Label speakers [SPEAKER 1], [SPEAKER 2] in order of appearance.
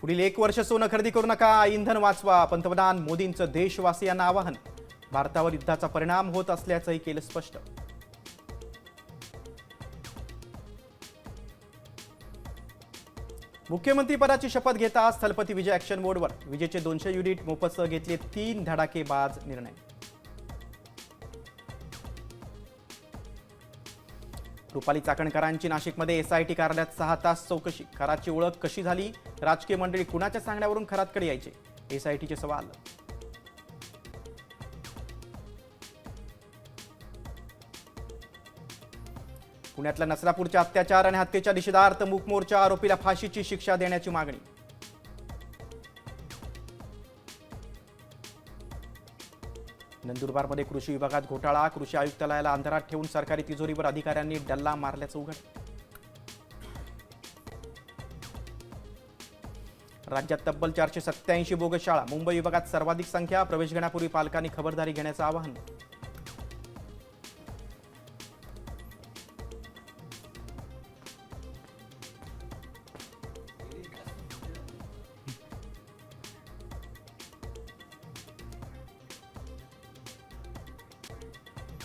[SPEAKER 1] पुढील 1 वर्ष सोनं खरेदी करू नका, इंधन वाचवा. पंतप्रधान मोदींचं देशवासियांना आवाहन. भारतावर युद्धाचा परिणाम होत असल्याचंही केलं स्पष्ट. मुख्यमंत्री पदाची शपथ घेता स्थलपती विजय ॲक्शन मोडवर. विजेचे 200 युनिट मोफतसह घेतले 3 धडाकेबाज निर्णय. रुपाली चाकणकरांची नाशिकमध्ये एसआयटी कार्यालयात 6 तास चौकशी. कराची ओळख कशी झाली? राजकीय मंडळी कुणाच्या सांगण्यावरून खरातकडे यायचे? एसआयटीचे सवाल. पुण्यातल्या नसरापूरच्या अत्याचार आणि हत्येच्या निषेधार्थ मूक मोर्चा. आरोपीला फाशीची शिक्षा देण्याची मागणी. नंदुरबारमध्ये कृषी विभागात घोटाळा. कृषी आयुक्तालयाला अंधारात ठेवून सरकारी तिजोरीवर अधिकाऱ्यांनी डल्ला मारल्याचं उघड. राज्यात तब्बल 487 बोगस शाळा. मुंबई विभागात सर्वाधिक संख्या. प्रवेश घेण्यापूर्वी पालकांनी खबरदारी घेण्याचं आवाहन.